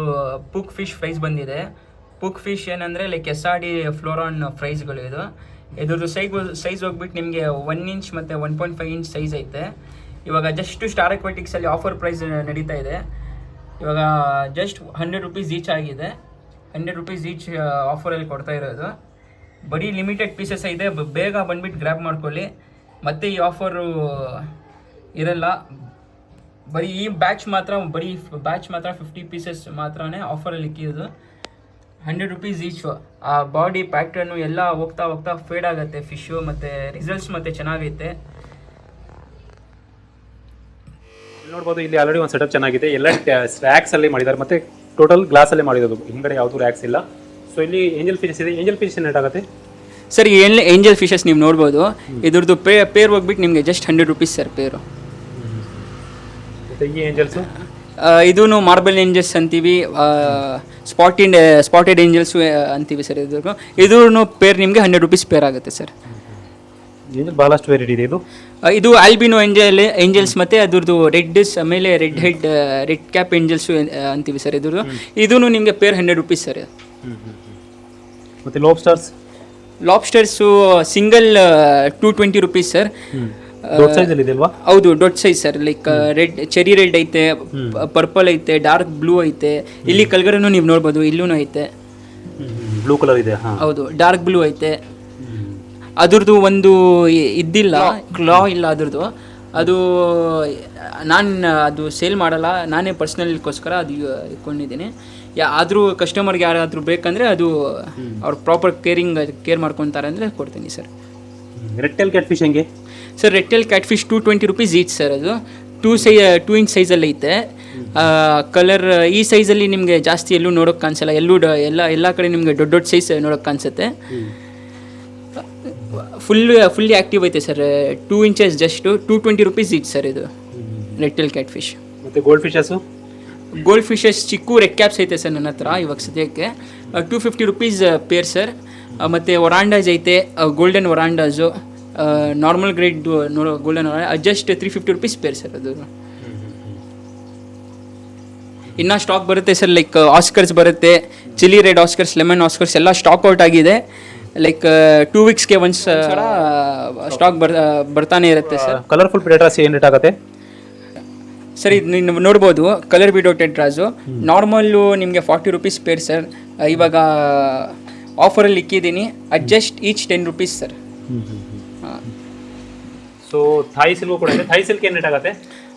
ಪುಕ್ ಫಿಶ್ ಪ್ರೈಸ್ ಬಂದಿದೆ. ಪುಕ್ ಫಿಶ್ ಏನಂದರೆ ಲೈಕ್ SRD ಫ್ಲೋರಾನ್ ಪ್ರೈಸ್ಗಳು ಇದು. ಇದ್ರದ್ದು ಸೈಜ್ ಹೋಗ್ಬಿಟ್ಟು ನಿಮಗೆ 1 ಇಂಚ್ ಮತ್ತು 1.5 ಇಂಚ್ ಸೈಜ್ ಐತೆ. ಇವಾಗ ಜಸ್ಟ್ ಸ್ಟಾರ್ ಅಕ್ವಾಟಿಕ್ಸಲ್ಲಿ ಆಫರ್ ಪ್ರೈಸ್ ನಡೀತಾ ಇದೆ. ಇವಾಗ ಜಸ್ಟ್ 100 ರುಪೀಸ್ ಈಚ್ ಆಗಿದೆ. 100 ರುಪೀಸ್ ಈಚ್ ಆಫರಲ್ಲಿ ಕೊಡ್ತಾ ಇರೋದು. ಬರೀ ಲಿಮಿಟೆಡ್ ಪೀಸಸ್ ಇದೆ. ಬೇಗ ಬಂದುಬಿಟ್ಟು ಗ್ರ್ಯಾಬ್ ಮಾಡ್ಕೊಳ್ಳಿ. ಮತ್ತು ಈ ಆಫರು ಇರಲ್ಲ. ಬರೀ ಈ ಬ್ಯಾಚ್ ಮಾತ್ರ 50 ಪೀಸಸ್ ಮಾತ್ರನೇ ಆಫರಲ್ಲಿ ಇಕ್ಕಿರೋದು. 100 ರುಪೀಸ್ ಈಚು. ಆ ಬಾಡಿ ಪ್ಯಾಟ್ರನ್ನು ಎಲ್ಲ ಹೋಗ್ತಾ ಫೇಡ್ ಆಗುತ್ತೆ ಫಿಶು. ಮತ್ತು ರಿಸಲ್ಟ್ಸ್ ಮತ್ತು ಚೆನ್ನಾಗೈತೆ. ನೋಡ್ಬೋದು ಇಲ್ಲಿ ಆಲ್ರೆಡಿ ಒಂದು ಸೆಟಪ್ ಚೆನ್ನಾಗಿದೆ. ಎಲ್ಲ ರ್ಯಾಕ್ಸಲ್ಲಿ ಮಾಡಿದ್ದಾರೆ ಮತ್ತು ಟೋಟಲ್ ಗ್ಲಾಸಲ್ಲೇ ಮಾಡಿರೋದು. ಹಿಂಗಡೆ ಯಾವುದೂ ರ್ಯಾಕ್ಸ್ ಇಲ್ಲ. ಸೊ ಇಲ್ಲಿ ಏಂಜಲ್ ಫಿಶಸ್ ಇದೆ. ಏಂಜಲ್ ಫಿಶಸ್ ಏನಾಗುತ್ತೆ ಸರ್? ಏಂಜಲ್ ಫಿಶಸ್ ನೀವು ನೋಡ್ಬೋದು. ಇದ್ರದ್ದು ಪೇರ್ ಹೋಗ್ಬಿಟ್ಟು ನಿಮಗೆ ಜಸ್ಟ್ 100 ರುಪೀಸ್ ಸರ್ ಪೇರು. ಮತ್ತು ಈ ಏಂಜಲ್ಸು ಇದೂ ಮಾರ್ಬಲ್ ಏಂಜಲ್ಸ್ ಅಂತೀವಿ, ಸ್ಪಾಟೆಡ್ ಏಂಜಲ್ಸು ಅಂತೀವಿ ಸರ್. ಇದೂ ಪೇರ್ ನಿಮಗೆ 100 ರುಪೀಸ್ ಪೇರ್ ಆಗುತ್ತೆ ಸರ್. ಭಾಳಷ್ಟು ವೆರೈಟಿ ಇದೆ. ಇದು ಆಲ್ಬಿನೋ ಏಂಜಲ್ಸ್ ಮತ್ತು ಅದ್ರದ್ದು ರೆಡ್ಸ್ ಆಮೇಲೆ red head red cap angels ಅಂತೀವಿ ಸರ್. ಇದ್ರದ್ದು ಇದೂ ನಿಮಗೆ ಪೇರ್ 100 ರುಪೀಸ್ ಸರ್. ಮತ್ತು ಲಾಬ್ಸ್ಟರ್ಸು ಸಿಂಗಲ್ 220 ರುಪೀಸ್ ಸರ್. ದೊಡ್ಡ ಸೈಜಲ್ಲಿ ಇದೆ ಅಲ್ವಾ? ಹೌದು, ದೊಡ್ಡ size sir. Like red, cherry red ಐತೆ, ಪರ್ಪಲ್ ಐತೆ, ಡಾರ್ಕ್ ಬ್ಲೂ ಐತೆ. ಇಲ್ಲಿ ಕೆಳಗಡೆನೂ ನೀವು ನೋಡ್ಬೋದು, ಇಲ್ಲೂ ಐತೆ. ಬ್ಲೂ ಕಲರ್ ಇದೆ. ಹೌದು, ಡಾರ್ಕ್ ಬ್ಲೂ ಐತೆ. ಅದ್ರದ್ದು ಒಂದು ಇದ್ದಿಲ್ಲ, ಕ್ಲಾ ಇಲ್ಲ ಅದ್ರದ್ದು. ಅದು ಸೇಲ್ ಮಾಡಲ್ಲ, ನಾನೇ ಪರ್ಸ್ನಲ್ಗೋಸ್ಕರ ಅದು ಇಟ್ಕೊಂಡಿದ್ದೀನಿ. ಆದರೂ ಕಸ್ಟಮರ್ಗೆ ಯಾರಾದರೂ ಬೇಕಂದರೆ ಅದು ಅವ್ರು ಪ್ರಾಪರ್ ಕೇರ್ ಮಾಡ್ಕೊತಾರೆ ಅಂದರೆ ಕೊಡ್ತೀನಿ sir. Red tail catfish ಹೆಂಗೆ sir? Red tail catfish 220 rupees each sir. ಅದು 2 ಇಂಚ್ ಸೈಜಲ್ಲಿ ಐತೆ. ಕಲರ್ ಈ ಸೈಜಲ್ಲಿ ನಿಮಗೆ ಜಾಸ್ತಿ ಎಲ್ಲೂ ನೋಡೋಕ್ಕೆ ಕಾಣಿಸಲ್ಲ. ಎಲ್ಲ ಕಡೆ ನಿಮಗೆ ದೊಡ್ಡ ಸೈಜ್ ನೋಡೋಕ್ಕೆ ಕಾಣಿಸುತ್ತೆ. ಫುಲ್ಲಿ ಆ್ಯಕ್ಟಿವ್ ಐತೆ sir. 2 inches just 220 rupees each sir ಇದು ರೆಡ್ ಟೇಲ್ ಕ್ಯಾಟ್ ಫಿಶ್. ಮತ್ತು ಗೋಲ್ಡ್ ಫಿಶಸ್ ಚಿಕ್ಕು ರೆಡ್ ಕ್ಯಾಪ್ಸ್ ಐತೆ ಸರ್ ನನ್ನ ಹತ್ರ ಇವಾಗ ಸದ್ಯಕ್ಕೆ. 250 ರುಪೀಸ್ ಪೇರ್ ಸರ್. ಮತ್ತು ಒರಾಂಡಾಸ್ ಐತೆ, golden orandas, normal grade golden just 350 rupees pair sir. ಅದು ಇನ್ನೂ ಸ್ಟಾಕ್ ಬರುತ್ತೆ ಸರ್. ಲೈಕ್ ಆಸ್ಕರ್ಸ್ ಬರುತ್ತೆ, chilli red oscars, lemon oscars ಎಲ್ಲ ಸ್ಟಾಕ್ ಔಟ್ ಆಗಿದೆ. ಲೈಕ್ 2 ವೀಕ್ಸ್ಗೆ ಒನ್ಸ್ ಸ್ಟಾಕ್ ಬರ್ತಾನೆ ಇರುತ್ತೆ ಸರ್. ಕಲರ್ಫುಲ್ ಪ್ರೆಡೇಟರ್ಸ್ ಏನು ರೇಟ್ ಆಗುತ್ತೆ ಸರ್ ಇದು ನೀವು ನೋಡ್ಬೋದು ಕಲರ್ ಬಿಡೋ ಟೆಟ್ರಾಸು ನಾರ್ಮಲ್ಲು ನಿಮಗೆ 40 ರೂಪೀಸ್ ಪೇರ್ ಸರ್. ಇವಾಗ ಆಫರಲ್ಲಿ ಇಕ್ಕಿದ್ದೀನಿ adjust each 10 rupees sir. So Thai silk ಕೂಡ ಇದೆ. ಥಾಯ್ ಸಿಲ್ಕ್ ಏನು ರೇಟ್ ಆಗುತ್ತೆ?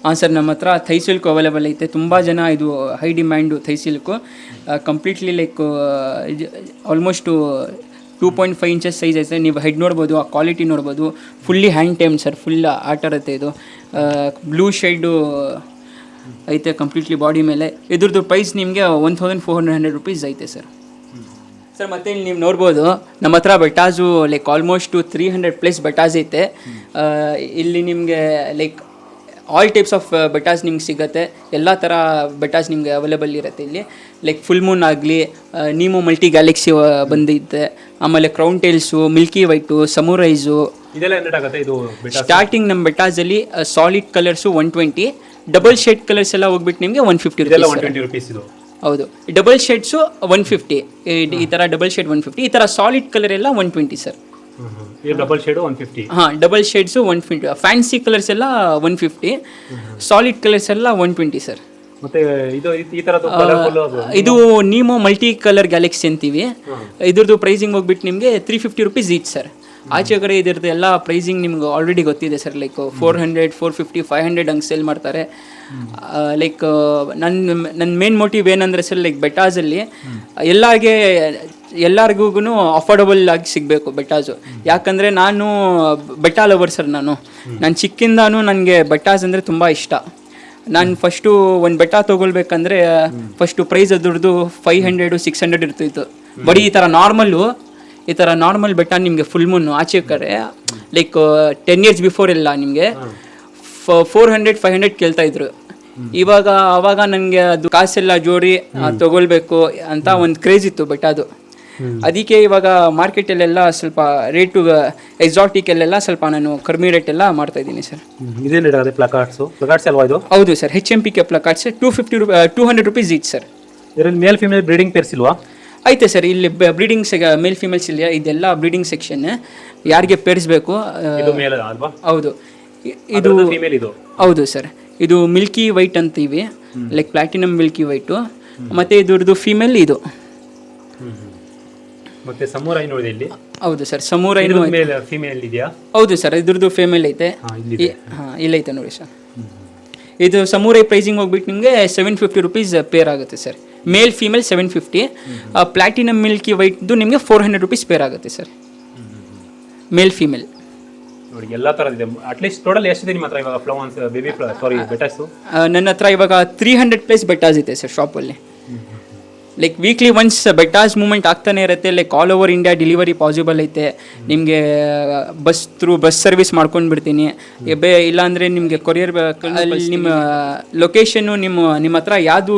ಹಾಂ ಸರ್, ನಮ್ಮ ಹತ್ರ ಥೈ ಸಿಲ್ಕ್ ಅವೈಲೇಬಲ್ ಐತೆ. ತುಂಬ ಜನ ಇದು high demand Thai silk. Completely like almost 2.5 inches size ಐತೆ. ನೀವು ಹೆಡ್ ನೋಡ್ಬೋದು, ಆ ಕ್ವಾಲಿಟಿ ನೋಡ್ಬೋದು. Fully hand time sir, full ಆಟ ಇರುತ್ತೆ. ಇದು ಬ್ಲೂ ಶೇಡು ಐತೆ ಕಂಪ್ಲೀಟ್ಲಿ ಬಾಡಿ ಮೇಲೆ. ಇದ್ರದ್ದು ಪ್ರೈಸ್ ನಿಮಗೆ 1400 ರೂಪೀಸ್ ಐತೆ ಸರ್. ಸರ್ ಮತ್ತೆ ಇಲ್ಲಿ ನೀವು ನೋಡ್ಬೋದು ನಮ್ಮ ಹತ್ರ ಬೆಟಾಸು ಲೈಕ್ ಆಲ್ಮೋಸ್ಟು 300+ ಬೆಟಾಸ್ ಐತೆ. ಇಲ್ಲಿ ನಿಮಗೆ ಲೈಕ್ ಆಲ್ ಟೈಪ್ಸ್ ಆಫ್ ಬೆಟಾಸ್ ನಿಮ್ಗೆ ಸಿಗುತ್ತೆ. ಎಲ್ಲ ಥರ ಬೆಟಾಸ್ ನಿಮಗೆ ಅವೈಲೇಬಲ್ ಇರುತ್ತೆ ಇಲ್ಲಿ. ಲೈಕ್ ಫುಲ್ ಮೂನ್ ಆಗಲಿ, ನೀಮೋ ಮಲ್ಟಿ ಗ್ಯಾಲಕ್ಸಿ ಬಂದಿದೆ, ಆಮೇಲೆ crown tails, milky white, samurais, ಇದೆಲ್ಲ ಏನು ರೇಟ್ ಆಗುತ್ತೆ? ಇದು ಸ್ಟಾರ್ಟಿಂಗ್ ನಮ್ಮ ಬೆಟಾಸಲ್ಲಿ solid colours 120, double shade colours ಎಲ್ಲ ಹೋಗ್ಬಿಟ್ಟು ನಿಮಗೆ 150 ರೂಪೀಸ್. ಇದು ಹೌದು. ಡಬಲ್ ಶೇಡ್ಸು 150, ಈ ಥರ ಡಬಲ್ ಶೇಡ್ 150, ಈ ಥರ ಸಾಲಿಡ್ ಕಲರ್ ಎಲ್ಲ 120 ಸರ್. Double shade 150. ಹಾಂ, ಡಬಲ್ ಶೇಡ್ಸು 150, ಫ್ಯಾನ್ಸಿ ಕಲರ್ಸ್ ಎಲ್ಲ 150, ಸಾಲಿಡ್ ಕಲರ್ಸ್ ಎಲ್ಲ 120 ಸರ್. ಮತ್ತೆ ಇದು ಈ ಥರದ್ದು ಕಲರ್ಫುಲ್ ಇದು ನೀಮೋ ಮಲ್ಟಿ ಕಲರ್ ಗ್ಯಾಲಕ್ಸಿ ಅಂತೀವಿ. ಇದ್ರದ್ದು ಪ್ರೈಸಿಂಗ್ ಹೋಗ್ಬಿಟ್ಟು ನಿಮಗೆ 350 ರೂಪೀಸ್ ಈಚ್ ಸರ್. ಆಚೆ ಕಡೆ ಇದ್ರದ್ದು ಎಲ್ಲ ಪ್ರೈಸಿಂಗ್ ನಿಮ್ಗೆ ಆಲ್ರೆಡಿ ಗೊತ್ತಿದೆ ಸರ್. ಲೈಕ್ 400, 450, 500 ಹಂಗೆ ಸೇಲ್ ಮಾಡ್ತಾರೆ. ಲೈಕ್ ನನ್ನ ಮೇನ್ ಮೋಟಿವ್ ಏನಂದರೆ ಸರ್, ಲೈಕ್ ಬೆಟಾಸಲ್ಲಿ ಎಲ್ಲರಿಗೂ ಅಫೋರ್ಡಬಲ್ ಆಗಿ ಸಿಗಬೇಕು ಬೆಟಾಸು. ಯಾಕಂದರೆ ನಾನು ಬೆಟಾ ಲವರ್ ಸರ್. ನಾನು ಚಿಕ್ಕಿಂದಾನು ನನಗೆ ಬೆಟಾಸ್ ಅಂದರೆ ತುಂಬ ಇಷ್ಟ. ನಾನು ಫಸ್ಟು ಒಂದು ಬೆಟಾ ತೊಗೊಳ್ಬೇಕಂದ್ರೆ ಫಸ್ಟು ಪ್ರೈಸ್ ಅದ್ರದ್ದು 500, 600 ಇರ್ತಿತ್ತು. ಬರೀ ಈ ಥರ ನಾರ್ಮಲ್ ಬೆಟಾ ನಿಮಗೆ ಫುಲ್ ಮೂನು ಆಚೆ ಕಡೆ ಲೈಕ್ 10 years ಬಿಫೋರ್ ಎಲ್ಲ ನಿಮಗೆ 400, 500 ಕೇಳ್ತಾಯಿದ್ರು. ಅವಾಗ ನನಗೆ ಅದು ಕಾಸೆಲ್ಲ ಜೋಡಿ ತೊಗೊಳ್ಬೇಕು ಅಂತ ಒಂದು ಕ್ರೇಜ್ ಇತ್ತು ಬೆಟಾದು. ಅದಕ್ಕೆ ಇವಾಗ ಮಾರ್ಕೆಟಲ್ಲೆಲ್ಲ ಸ್ವಲ್ಪ ರೇಟು ಎಕ್ಸಾಟಿಕಲ್ಲೆಲ್ಲ ಸ್ವಲ್ಪ ನಾನು ಕಡಿಮೆ ರೇಟೆಲ್ಲ ಮಾಡ್ತಾಯಿದ್ದೀನಿ ಸರ್. ಇದೇನು ರೇಟ್ ಆಗುತ್ತೆ? ಪ್ಲಕಾರ್ಡ್ಸ್ ಅಲ್ವಾ ಇದು? ಹೌದು sir, HMPK ಪ್ಲಕಾರ್ಡ್ಸ್ 200 rupees each sir. ಇದರಲ್ಲಿ ಮೇಲ್ ಫಿಮೇಲ್ ಬ್ರೀಡಿಂಗ್ ಪೇರ್ಸ್ ಇಲ್ವಾ? ಐತೆ ಸರ್. ಇಲ್ಲಿ ಬ್ರೀಡಿಂಗ್ ಮೇಲ್ ಫಿಮೇಲ್ಸ್ ಇಲ್ಲ, ಇದೆಲ್ಲ ಬ್ರೀಡಿಂಗ್ ಸೆಕ್ಷನ್. ಯಾರಿಗೆ ಪೇರಿಸಬೇಕು? ಹೌದು, ಇದು ಫಿಮೇಲ್. ಇದು ಹೌದು ಸರ್. ಇದು ಮಿಲ್ಕಿ ವೈಟ್ ಅಂತೀವಿ, ಲೈಕ್ ಪ್ಲಾಟಿನಮ್ ಮಿಲ್ಕಿ ವೈಟು. ಮತ್ತು ಇದ್ರದ್ದು ಫಿಮೇಲ್ ಇದು. ಮತ್ತೆ ಸಮುರೈ ನೋಡಿದೆ ಇಲ್ಲಿ. ಹೌದು ಸರ್, ಸಮುರೈ ಫಿಮೇಲ್ ಇದೆಯಾ? ಹೌದು ಸರ್, ಇದ್ರದ್ದು ಫಿಮೇಲ್ ಐತೆ. ಹಾಂ, ಇಲ್ಲೈತೆ ನೋಡಿ ಸರ್. ಇದು ಸಮುರೈ ಪ್ರೈಸಿಂಗ್ ಹೋಗ್ಬಿಟ್ಟು ನಿಮಗೆ 750 ರೂಪೀಸ್ ಪೇರ್ ಆಗುತ್ತೆ sir. Male female 750. Platinum milky ವೈಟ್ದು ನಿಮಗೆ 400 ರೂಪೀಸ್ ಪೇರ್ ಆಗುತ್ತೆ ಸರ್, ಮೇಲ್ ಫಿಮೇಲ್. ನೋಡಿ ಎಲ್ಲ ಥರದಿದೆ. ಅಟ್ಲೀಸ್ಟ್ ಟೋಟಲ್ ಎಷ್ಟಿದೆ ನಿಮ್ಮ ಹತ್ರ ಇವಾಗ ಫ್ಲವರ್ಸ್ ಬೆಟಾಸು? ನನ್ನ ಹತ್ರ ಇವಾಗ 300+ ಬೆಟಾಸ್ ಇದೆ ಸರ್ ಶಾಪಲ್ಲಿ. ಲೈಕ್ ವೀಕ್ಲಿ ಒನ್ಸ್ ಬೆಟಾಸ್ ಮೂಮೆಂಟ್ ಆಗ್ತಾನೆ ಇರುತ್ತೆ. Like all over India delivery possible ಐತೆ. ನಿಮಗೆ ಬಸ್ ಸರ್ವಿಸ್ ಮಾಡ್ಕೊಂಡು ಬಿಡ್ತೀನಿ. ಇಲ್ಲಾಂದರೆ ನಿಮಗೆ ಕೊರಿಯರ್ ನಿಮ್ಮ ಲೊಕೇಶನ್ನು ನಿಮ್ಮ ಹತ್ರ ಯಾವುದು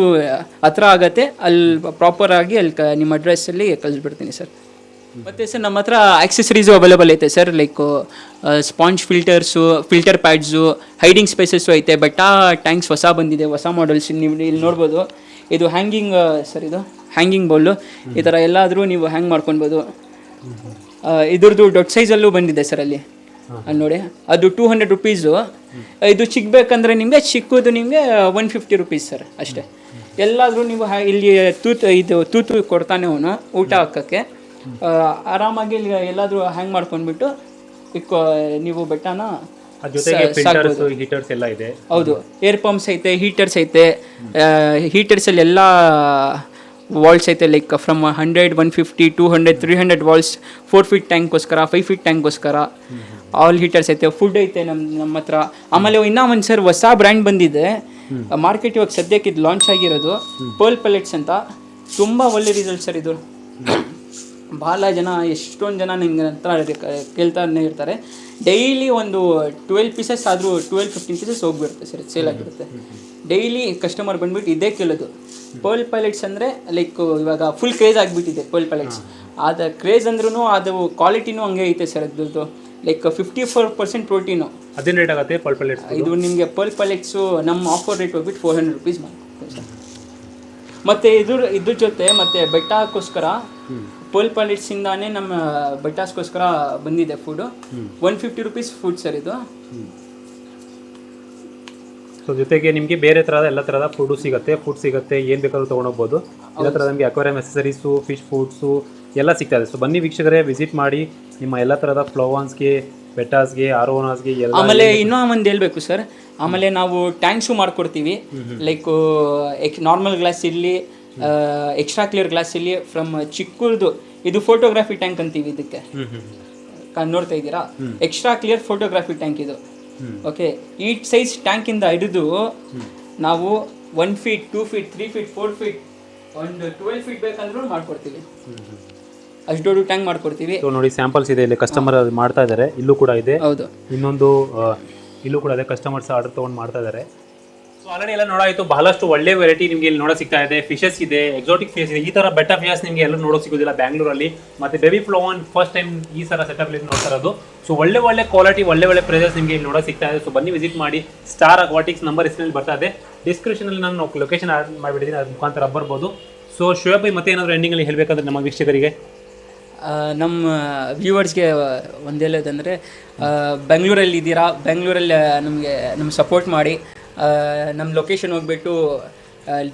ಹತ್ರ ಆಗತ್ತೆ ಅಲ್ಲಿ ಪ್ರಾಪರಾಗಿ ಅಲ್ಲಿ ನಿಮ್ಮ ಅಡ್ರೆಸ್ಸಲ್ಲಿ ಕಳಿಸ್ಬಿಡ್ತೀನಿ ಸರ್. ಮತ್ತು ಸರ್ ನಮ್ಮ ಹತ್ರ ಆಕ್ಸೆಸರೀಸು ಅವೈಲೇಬಲ್ ಐತೆ sir. Like sponge filters, filter pads, hiding spaces ಐತೆ. ಬೆಟಾ ಟ್ಯಾಂಕ್ಸ್ ಹೊಸ ಬಂದಿದೆ, ಹೊಸ ಮಾಡೆಲ್ಸ್. ನೀವು ಇಲ್ಲಿ ನೋಡ್ಬೋದು. ಇದು ಹ್ಯಾಂಗಿಂಗ್ ಸರ್, ಇದು ಹ್ಯಾಂಗಿಂಗ್ ಬೌಲು. ಈ ಥರ ಎಲ್ಲಾದರೂ ನೀವು ಹ್ಯಾಂಗ್ ಮಾಡ್ಕೊಳ್ಬೋದು. ಇದ್ರದ್ದು ದೊಡ್ಡ ಸೈಜಲ್ಲೂ ಬಂದಿದೆ ಸರ್ ಅಲ್ಲಿ ನೋಡಿ. ಅದು 200 ರೂಪೀಸು. ಇದು ಚಿಕ್ಕಬೇಕಂದ್ರೆ ನಿಮಗೆ ಚಿಕ್ಕದು ನಿಮಗೆ 150 ರೂಪೀಸ್ ಸರ್ ಅಷ್ಟೇ. ಎಲ್ಲಾದರೂ ನೀವು ಇಲ್ಲಿ ತೂತು ಕೊಡ್ತಾನೆ ಅವನು ಊಟ ಹಾಕೋಕ್ಕೆ. ಆರಾಮಾಗಿ ಇಲ್ಲಿ ಎಲ್ಲಾದರೂ ಹ್ಯಾಂಗ್ ಮಾಡ್ಕೊಂಡ್ಬಿಟ್ಟು ನೀವು ಬೆಟ್ಟಾನ ಹೀಟರ್ಸ್ ಎಲ್ಲ ಇದೆ. ಹೌದು, ಏರ್ ಪಂಪ್ಸ್ ಐತೆ, ಹೀಟರ್ಸ್ ಐತೆ. ಹೀಟರ್ಸಲ್ಲಿ ಎಲ್ಲ ವಾಲ್ಸ್ ಐತೆ. Like from 100, 150, 200, 300 watts. 4 ಫೀಟ್ ಟ್ಯಾಂಕ್ಗೋಸ್ಕರ, 5 ಫೀಟ್ ಟ್ಯಾಂಕ್ಗೋಸ್ಕರ ಆಲ್ ಹೀಟರ್ಸ್ ಐತೆ. ಫುಡ್ ಐತೆ ನಮ್ಮ ಹತ್ರ. ಆಮೇಲೆ ಇನ್ನೂ ಒಂದು ಸರ್ ಹೊಸ ಬ್ರ್ಯಾಂಡ್ ಬಂದಿದೆ ಮಾರ್ಕೆಟ್ ಇವಾಗ ಸದ್ಯಕ್ಕೆ. ಇದು ಲಾಂಚ್ ಆಗಿರೋದು ಪರ್ಲ್ ಪೆಲೆಟ್ಸ್ ಅಂತ. ತುಂಬ ಒಳ್ಳೆ ರಿಸಲ್ಟ್ ಸರ್ ಇದು. ಭಾಳ ಜನ, ಎಷ್ಟೊಂದು ಜನ ನಿಮ್ಗೆ ಹತ್ರ ಕೇಳ್ತಾನೆ ಇರ್ತಾರೆ. ಡೈಲಿ ಒಂದು 12 ಪೀಸಸ್ ಆದರೂ 12-15 ಪೀಸಸ್ ಹೋಗ್ಬಿಡುತ್ತೆ ಸರ್, ಸೇಲ್ ಆಗಿರುತ್ತೆ. ಡೈಲಿ ಕಸ್ಟಮರ್ ಬಂದುಬಿಟ್ಟು ಇದೇ ಕೇಳೋದು. ಪರ್ಲ್ ಪೈಲೆಟ್ಸ್ ಅಂದರೆ ಲೈಕ್ ಇವಾಗ ಫುಲ್ ಕ್ರೇಜ್ ಆಗಿಬಿಟ್ಟಿದೆ ಪರ್ಲ್ ಪೈಲೆಟ್ಸ್. ಅದು ಕ್ರೇಜ್ ಅಂದ್ರೂ ಅದು ಕ್ವಾಲಿಟಿನೂ ಹಂಗೆ ಐತೆ ಸರ್. ಅದ್ರದ್ದು ಲೈಕ್ 54% ಪ್ರೋಟೀನು. ಅದೇನು ರೇಟ್ ಆಗುತ್ತೆ ಪರ್ಲ್ ಪೈಲೆಟ್ಸ್? ಇದು ನಿಮಗೆ ಪರ್ಲ್ ಪೈಲೆಟ್ಸು ನಮ್ಮ ಆಫರ್ ರೇಟ್ ಹೋಗ್ಬಿಟ್ಟು 400 ರೂಪೀಸ್ ಮಾಡ್ತೀವಿ ಸರ್. ಮತ್ತು ಇದ್ರ ಜೊತೆ ಮತ್ತು ಬೆಟ್ಟಾಕ್ಕೋಸ್ಕರ ಪೋಲ್ ಪ್ಯಾಲೆಟ್ಸಿಂದಾನೇ ನಮ್ಮ ಬೆಟ್ಟಾಸ್ಗೋಸ್ಕರ ಬಂದಿದೆ ಫುಡು. 150 rupees ಫುಡ್ ಸರ್ ಇದು. ಸೊ ಜೊತೆಗೆ ನಿಮಗೆ ಬೇರೆ ಥರದ ಎಲ್ಲ ಥರದ ಫುಡ್ ಸಿಗುತ್ತೆ, ಏನು ಬೇಕಾದ್ರೂ ತೊಗೊಂಡೋಗ್ಬೋದು. ಎಲ್ಲ ಥರದ ನಮಗೆ ಅಕ್ವೇರಿಯಂ ಎಸೆಸರೀಸು, ಫಿಶ್ ಫುಡ್ಸು ಎಲ್ಲ ಸಿಗ್ತಾ ಇದೆ. ಸೊ ಬನ್ನಿ ವೀಕ್ಷಕರೇ, ವಿಸಿಟ್ ಮಾಡಿ ನಿಮ್ಮ ಎಲ್ಲ ಥರದ ಫ್ಲೋವಾನ್ಸ್ಗೆ, ಬೆಟಾಸ್ಗೆ, ಆರೋನಾಸ್ಗೆ ಎಲ್ಲ. ಆಮೇಲೆ ಇನ್ನೂ ಒಂದು ಹೇಳ್ಬೇಕು ಸರ್, ಆಮೇಲೆ ನಾವು ಟ್ಯಾಂಕ್ಸು ಮಾಡ್ಕೊಡ್ತೀವಿ. ಲೈಕ್ ನಾರ್ಮಲ್ ಗ್ಲಾಸ್ ಇರಲಿ, ಎಕ್ಸ್ಟ್ರಾ ಕ್ಲಿಯರ್ ಗ್ಲಾಸ್ ಇರಲಿ, ಫ್ರಮ್ ಚಿಕ್ಕದು ಇದು ಫೋಟೋಗ್ರಫಿ ಟ್ಯಾಂಕ್ ಅಂತೀವಿ ಇದಕ್ಕೆ. ನೋಡ್ತಾ ಇದ್ದೀರಾ, ಎಕ್ಸ್ಟ್ರಾ ಕ್ಲಿಯರ್ ಫೋಟೋಗ್ರಫಿ ಟ್ಯಾಂಕ್ ಇದು. ಓಕೆ, ಈ ಸೈಜ್ ಟ್ಯಾಂಕಿಂದ ಹಿಡಿದು ನಾವು 1 feet, 2 feet, 3 feet, 4 feet, ಒಂದು 12 feet ಬೇಕಂದ್ರೂ ಮಾಡ್ಕೊಡ್ತೀವಿ. ಅಷ್ಟು ದೊಡ್ಡ ಟ್ಯಾಂಕ್ ಮಾಡ್ಕೊಡ್ತೀವಿ. ಸೊ ನೋಡಿ, ಸ್ಯಾಂಪಲ್ಸ್ ಇದೆ ಇಲ್ಲಿ, ಕಸ್ಟಮರ್ ಮಾಡ್ತಾ ಇದ್ದಾರೆ. ಇಲ್ಲೂ ಕೂಡ ಇದೆ. ಹೌದು, ಇನ್ನೊಂದು ಇಲ್ಲೂ ಕೂಡ ಇದೆ, ಕಸ್ಟಮರ್ಸ್ ಆರ್ಡರ್ ತೊಗೊಂಡು ಮಾಡ್ತಾ ಇದ್ದಾರೆ. ಸೊ ಆಲ್ರೆಡಿ ಎಲ್ಲ ನೋಡಾಯಿತು, ಬಹಳಷ್ಟು ಒಳ್ಳೆ ವೆರೈಟಿ ನಿಮಗೆ ಇಲ್ಲಿ ನೋಡೋಕೆ ಸಿಗ್ತಾ ಇದೆ. ಫಿಶಸ್ ಇದೆ, ಎಕ್ಸಾಟಿಕ್ ಫಿಶಸ್ ಇದೆ. ಈ ಥರ ಬೆಟ್ಟ ಫಿಶಸ್ ನಿಮಗೆ ಎಲ್ಲೂ ನೋಡೋಕೆ ಸಿಗೋದಿಲ್ಲ ಬ್ಯಾಂಗ್ಳೂರಲ್ಲಿ. ಮತ್ತು ಬೇಬಿ ಫ್ಲೋವಾನ್ ಫಸ್ಟ್ ಟೈಮ್ ಈ ಥರ ಸೆಟಪ್ ನೋಡ್ತಾ ಇರೋದು. ಸೊ ಒಳ್ಳೆ ಕ್ವಾಲಿಟಿ, ಒಳ್ಳೆ ಪ್ರೈಸಸ್ ನಿಮಗೆ ಇಲ್ಲಿ ನೋಡೋಕೆ ಸಿಗ್ತಾ ಇದೆ. ಸೊ ಬನ್ನಿ ವಿಸಿಟ್ ಮಾಡಿ. ಸ್ಟಾರ್ ಅಕ್ವಾಟಿಕ್ಸ್ ನಂಬರ್ ಇಸ್ನಲ್ಲಿ ಬರ್ತಾ ಇದೆ. ಡಿಸ್ಕ್ರಿಪ್ಷನಲ್ಲಿ ನಾನು ಲೊಕೇಶನ್ ಆಡ್ ಮಾಡಿಬಿಟ್ಟಿದ್ದೀನಿ, ಅದ್ರ ಮುಖಾಂತರ ಬರ್ಬೋದು. ಸೊ ಶೋಯಬ್ ಭಾಯ್, ಮತ್ತೆ ಏನಾದರೂ ಎಂಡಿಂಗಲ್ಲಿ ಹೇಳಬೇಕಂದ್ರೆ ನಮ್ಮ ವೀಕ್ಷಕರಿಗೆ, ನಮ್ಮ ವ್ಯೂವರ್ಸ್ಗೆ ಒಂದು ಹೇಳೋದಂದರೆ, ಬೆಂಗಳೂರಲ್ಲಿ ಇದ್ದೀರಾ, ಬೆಂಗಳೂರಲ್ಲಿ ನಮ್ಗೆ ಸಪೋರ್ಟ್ ಮಾಡಿ. ನಮ್ಮ ಲೊಕೇಶನ್ ಹೋಗ್ಬಿಟ್ಟು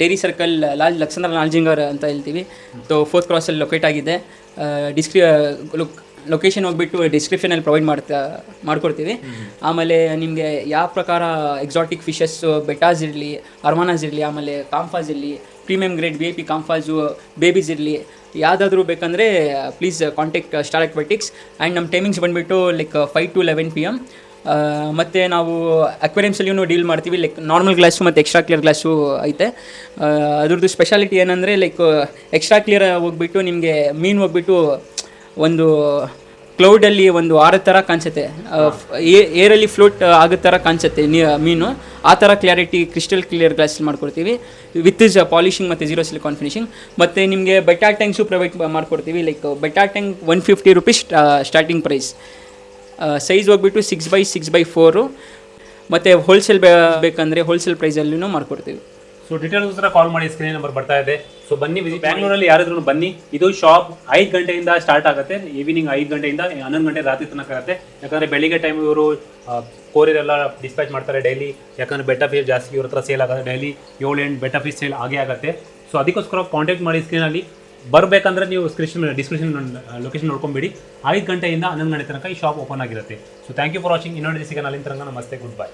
ಡೈರಿ ಸರ್ಕಲ್, ಲಕ್ಷ್ಮಣ ಲಾಲ್ಜಿಂಗರ್ ಅಂತ ಹೇಳ್ತೀವಿ. 4th ಕ್ರಾಸಲ್ಲಿ ಲೊಕೇಟ್ ಆಗಿದೆ. ಲೊಕೇಶನ್ ಹೋಗ್ಬಿಟ್ಟು ಡಿಸ್ಕ್ರಿಪ್ಷನಲ್ಲಿ ಪ್ರೊವೈಡ್ ಮಾಡ್ಕೊಡ್ತೀವಿ. ಆಮೇಲೆ ನಿಮಗೆ ಯಾವ ಪ್ರಕಾರ ಎಕ್ಸಾಟಿಕ್ ಫಿಶಸ್ಸು, ಬೆಟಾಸ್ ಇರಲಿ, ಅರ್ಮಾನಾಸ್ ಇರಲಿ, ಆಮೇಲೆ ಕಾಂಫಾಸ್ ಇರಲಿ, ಪ್ರೀಮಿಯಮ್ ಗ್ರೇಡ್ VIP ಕಾಂಫಾಸು, ಬೇಬೀಸ್ ಇರಲಿ, ಯಾವುದಾದ್ರೂ ಬೇಕಂದರೆ please contact star aquatics. And ನಮ್ಮ ಟೈಮಿಂಗ್ಸ್ ಬಂದುಬಿಟ್ಟು ಲೈಕ್ 5 to 11 PM. ಮತ್ತು ನಾವು ಅಕ್ವೇರಿಯಮ್ಸಲ್ಲಿಯೂ ಡೀಲ್ ಮಾಡ್ತೀವಿ. ಲೈಕ್ ನಾರ್ಮಲ್ ಗ್ಲಾಸು ಮತ್ತು ಎಕ್ಸ್ಟ್ರಾ ಕ್ಲಿಯರ್ ಗ್ಲಾಸು ಐತೆ. ಅದ್ರದ್ದು ಸ್ಪೆಷಾಲಿಟಿ ಏನಂದರೆ, ಲೈಕ್ ಎಕ್ಸ್ಟ್ರಾ ಕ್ಲಿಯರ್ ಹೋಗ್ಬಿಟ್ಟು ನಿಮಗೆ ಮೀನು ಹೋಗ್ಬಿಟ್ಟು ಒಂದು ಕ್ಲೌಡಲ್ಲಿ ಒಂದು ಆರೋ ಥರ ಕಾಣಿಸುತ್ತೆ, ಏರಲ್ಲಿ ಫ್ಲೋಟ್ ಆಗೋ ಥರ ಕಾಣಿಸುತ್ತೆ ಮೀನು. ಆ ಥರ ಕ್ಲಾರಿಟಿ ಕ್ರಿಸ್ಟಲ್ ಕ್ಲಿಯರ್ ಗ್ಲಾಸಲ್ಲಿ ಮಾಡ್ಕೊಡ್ತೀವಿ, ವಿತ್ ಇಸ್ ಪಾಲಿಶಿಂಗ್ ಮತ್ತು 0 silicone ಫಿನಿಶಿಂಗ್. ಮತ್ತು ನಿಮಗೆ ಬೆಟಾ ಟ್ಯಾಂಕ್ಸು ಪ್ರೊವೈಡ್ ಮಾಡ್ಕೊಡ್ತೀವಿ. Like betta tank 150 rupees starting price. Size ಹೋಗ್ಬಿಟ್ಟು 6x6x4. ಮತ್ತು ಹೋಲ್ಸೇಲ್ ಬೇಕಂದರೆ ಹೋಲ್ಸೇಲ್ ಪ್ರೈಸಲ್ಲೂ ಮಾಡ್ಕೊಡ್ತೀವಿ. ಸೊ ಡೀಟೇಲ್ಸ್ ಕಾಲ್ ಮಾಡಿ, ಸ್ಕ್ರೀನ್ ನಂಬರ್ ಬರ್ತಾ ಇದೆ. ಸೊ ಬನ್ನಿ ವಿಸಿಟ್. ಬ್ಯಾಂಗ್ಳೂರಲ್ಲಿ ಯಾರಾದ್ರೂ ಬನ್ನಿ. ಇದು ಶಾಪ್ 5 ಗಂಟೆಯಿಂದ ಸ್ಟಾರ್ಟ್ ಆಗುತ್ತೆ, ಈವ್ನಿಂಗ್ 5 ಗಂಟೆಯಿಂದ 11 ಗಂಟೆ ರಾತ್ರಿ ತನಕ ಆಗುತ್ತೆ. ಯಾಕಂದರೆ ಬೆಳಿಗ್ಗೆ ಟೈಮ್ ಇವರು ಕೋರಿಯರ್ ಎಲ್ಲ ಡಿಸ್ಪ್ಯಾಚ್ ಮಾಡ್ತಾರೆ ಡೈಲಿ. ಯಾಕಂದರೆ ಬೆಟ್ಟ ಫಿಶ್ ಜಾಸ್ತಿ ಇವ್ರ ಹತ್ರ ಸೇಲ್ ಆಗುತ್ತೆ, ಡೈಲಿ 7-8 ಬೆಟ್ಟ ಫಿಶ್ ಸೇಲ್ ಆಗೇ ಆಗುತ್ತೆ. ಸೊ ಅದಕ್ಕೋಸ್ಕರ ಕಾಂಟ್ಯಾಕ್ಟ್ ಮಾಡಿ ಸ್ಕ್ರೀನಲ್ಲಿ. ಬರಬೇಕಂದ್ರೆ ನೀವು ಡಿಸ್ಕ್ರಿಪ್ಷನ್ ಲೊಕೇಶನ್ ನೋಡ್ಕೊಂಬಿಡಿ. 5 ಗಂಟೆಯಿಂದ 11 ಗಂಟೆ ತನಕ ಈ ಶಾಪ್ ಓಪನ್ ಆಗಿರುತ್ತೆ. So thank you for watching. ಇನ್ನೊಂದು ಸಿಗೋಣ, ಅಲ್ಲಿಂದ ತನಕ ನಮಸ್ತೆ, ಗುಡ್ ಬೈ.